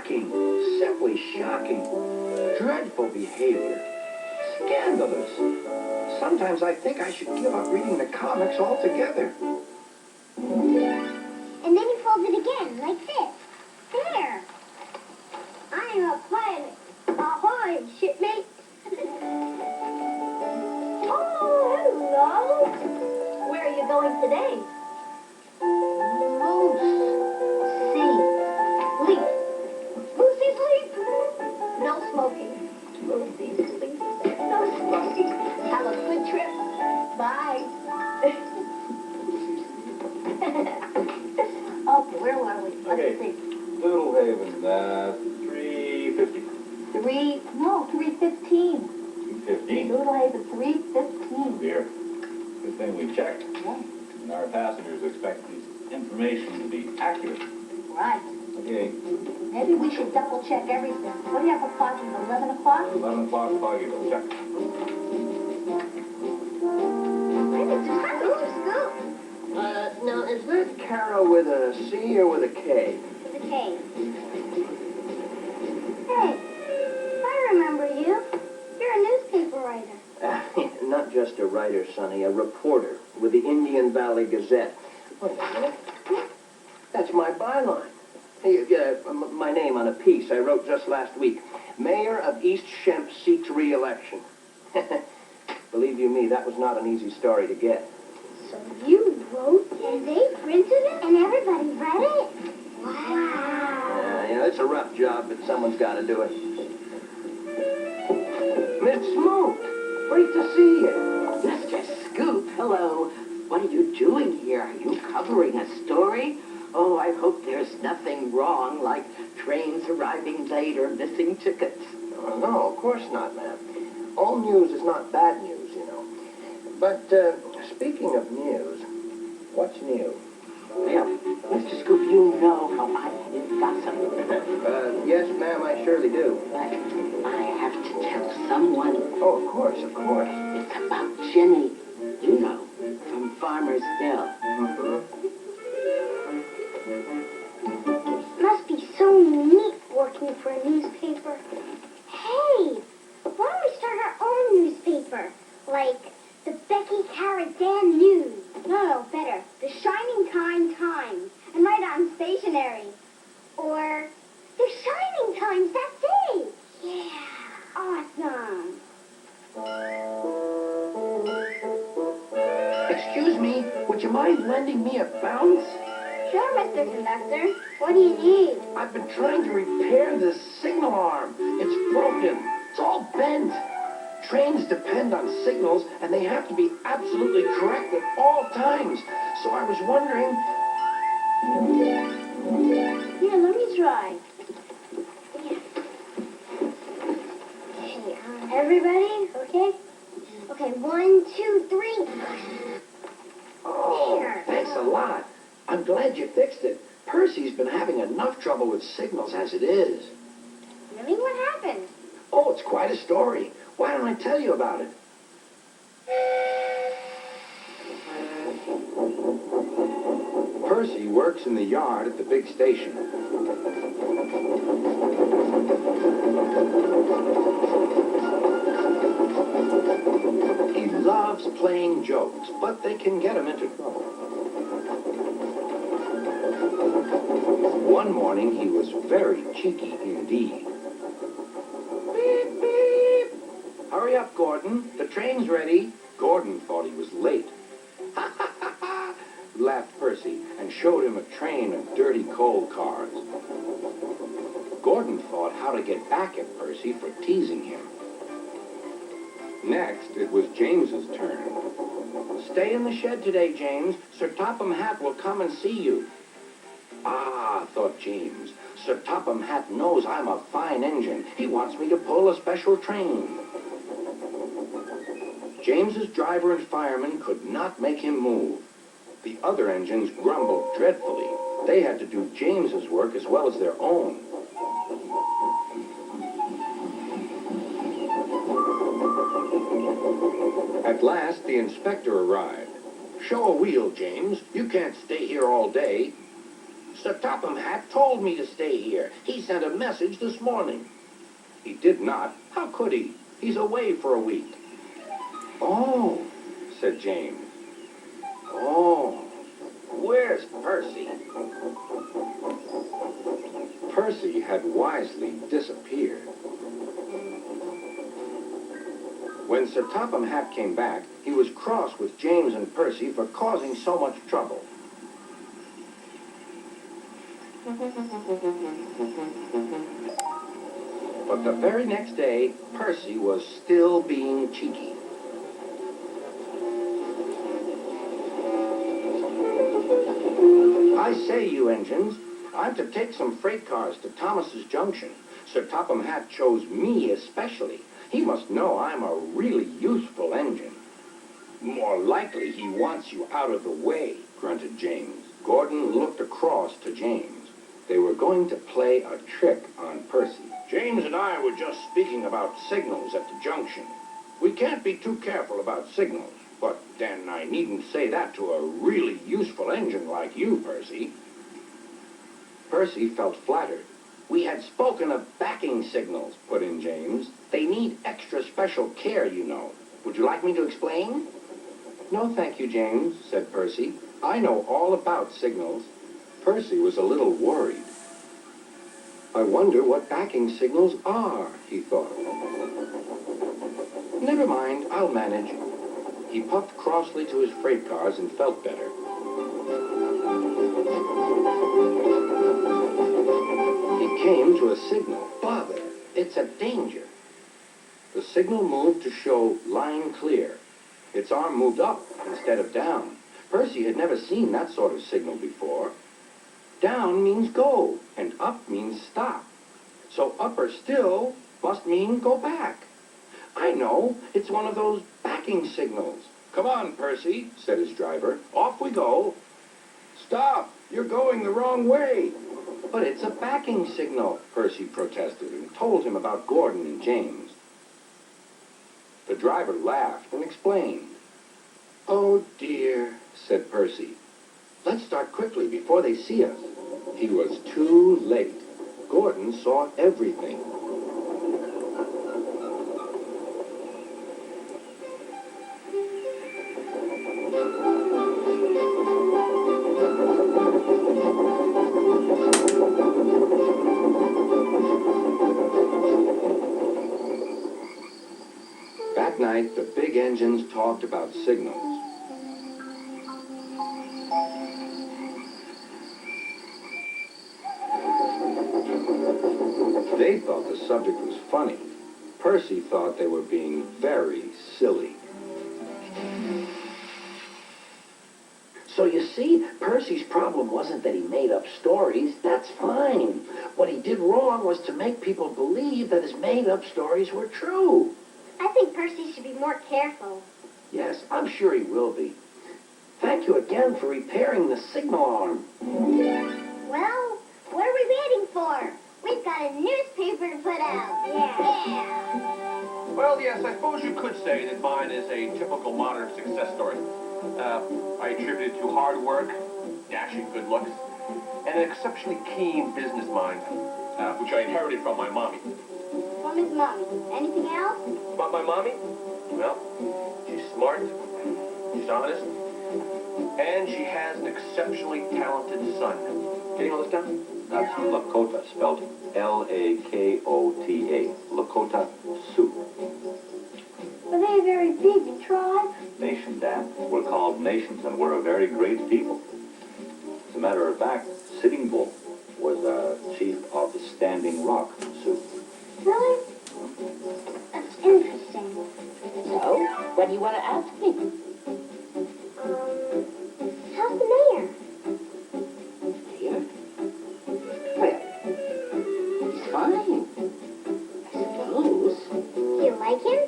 Shocking. Simply shocking. Dreadful behavior. Scandalous. Sometimes I think I should give up reading the comics altogether. And then you fold it again, like this. There. I'm a pilot. Ahoy, shipmate. Oh, hello. Where are you going today? Lucy's sleep. No smoking. Lucy's sleep. No smoking. Have a good trip. Bye. Okay, where were we? Let's see. Little Haven, 350. 3:15. 350? Little Haven, 3:15. Dear. Good thing we checked. Yeah. And our passengers expect this information to be accurate. Right. Okay. Maybe we should double check everything. What do you have for clocking? 11 o'clock? 11 o'clock, foggy, we'll check. Hey, Mr. Scoop. Now, is that Carol with a C or with a K? With a K. Hey, I remember you. You're a newspaper writer. Not just a writer, Sonny, a reporter with the Indian Valley Gazette. Wait a minute. That's my byline. Hey, my name on a piece I wrote just last week. Mayor of East Shemp seeks re-election. Believe you me, that was not an easy story to get. So you wrote and they printed it and everybody read it? Wow. It's a rough job, but someone's got to do it. Miss Smoot, great to see you. Mr. Scoop, hello. What are you doing here? Are you covering a story? Oh, I hope there's nothing wrong, like trains arriving late or missing tickets. No, of course not, ma'am. All news is not bad news, you know. But, speaking of news, what's new? Well, Mr. Scoop, you know how I hate gossip. Yes, ma'am, I surely do. But I have to tell someone. Oh, of course, of course. It's about Jenny, you know, from Farmer's Mill. Must be so neat working for a newspaper. Hey, why don't we start our own newspaper? Like the Becky Carradine News. No, better. The Shining Time Times. And write on stationery. Or the Shining Times, that's it. Yeah, awesome. Excuse me, would you mind lending me a bounce? Sure, Mr. Conductor. What do you need? I've been trying to repair this signal arm. It's broken. It's all bent. Trains depend on signals, and they have to be absolutely correct at all times. So I was wondering... Here, let me try. Okay, everybody, okay? Okay, 1, 2, 3. Oh, There. thanks a lot. I'm glad you fixed it. Percy's been having enough trouble with signals as it is. Really? What happened? Oh, it's quite a story. Why don't I tell you about it? Percy works in the yard at the big station. He loves playing jokes, but they can get him into trouble. One morning, he was very cheeky indeed. Beep, beep. Hurry up, Gordon. The train's ready. Gordon thought he was late. Ha, ha, ha, ha, laughed Percy and showed him a train of dirty coal cars. Gordon thought how to get back at Percy for teasing him. Next, it was James's turn. Stay in the shed today, James. Sir Topham Hatt will come and see you. Ah, thought James, Sir Topham Hatt knows I'm a fine engine. He wants me to pull a special train. James's driver and fireman could not make him move. The other engines grumbled dreadfully. They had to do James's work as well as their own. At last, the inspector arrived. Show a wheel, James. You can't stay here all day. Sir Topham Hatt told me to stay here. He sent a message this morning. He did not. How could he? He's away for a week. Oh, said James. Oh, where's Percy? Percy had wisely disappeared. When Sir Topham Hatt came back, he was cross with James and Percy for causing so much trouble. But the very next day, Percy was still being cheeky. I say, you engines, I'm to take some freight cars to Thomas's Junction. Sir Topham Hatt chose me especially. He must know I'm a really useful engine. More likely he wants you out of the way. Grunted James. Gordon looked across to James. They were going to play a trick on Percy. James and I were just speaking about signals at the junction. We can't be too careful about signals. But then I needn't say that to a really useful engine like you, Percy. Percy felt flattered. We had spoken of backing signals, Put in James. They need extra special care, you know. Would you like me to explain? No, thank you, James, said Percy. I know all about signals. Percy was a little worried. I wonder what backing signals are, he thought. Never mind, I'll manage. He puffed crossly to his freight cars and felt better. He came to a signal. Bother, it's a danger. The signal moved to show line clear. Its arm moved up instead of down. Percy had never seen that sort of signal before. Down means go, and up means stop. So upper still must mean go back. I know, it's one of those backing signals. Come on, Percy, Said his driver. off we go. Stop! You're going the wrong way. But it's a backing signal, Percy protested and told him about Gordon and James. The driver laughed and explained. Oh dear, said Percy. Let's start quickly before they see us. He was too late. Gordon saw everything. That night, the big engines talked about signals. They thought the subject was funny. Percy thought they were being very silly. So you see, Percy's problem wasn't that he made up stories. That's fine. What he did wrong was to make people believe that his made-up stories were true. I think Percy should be more careful. Yes, I'm sure he will be. Thank you again for repairing the signal arm. Well, what are we waiting for? We've got a newspaper to put out. Yeah. Well, yes, I suppose you could say that mine is a typical modern success story. I attribute it to hard work, dashing good looks, and an exceptionally keen business mind, which I inherited from my mommy. From his mommy. Anything else? About my mommy? Well, she's smart, she's honest, and she has an exceptionally talented son. Getting all this down? That's Lakota, spelled Lakota. Lakota Sioux. Are they a very big tribe? Nation, Dad. We're called nations, and we're a very great people. As a matter of fact, Sitting Bull was a chief of the Standing Rock Sioux. Really? That's interesting. So, what do you want to ask me? How's the mayor? Mayor? Well, he's fine, I suppose. Do you like him?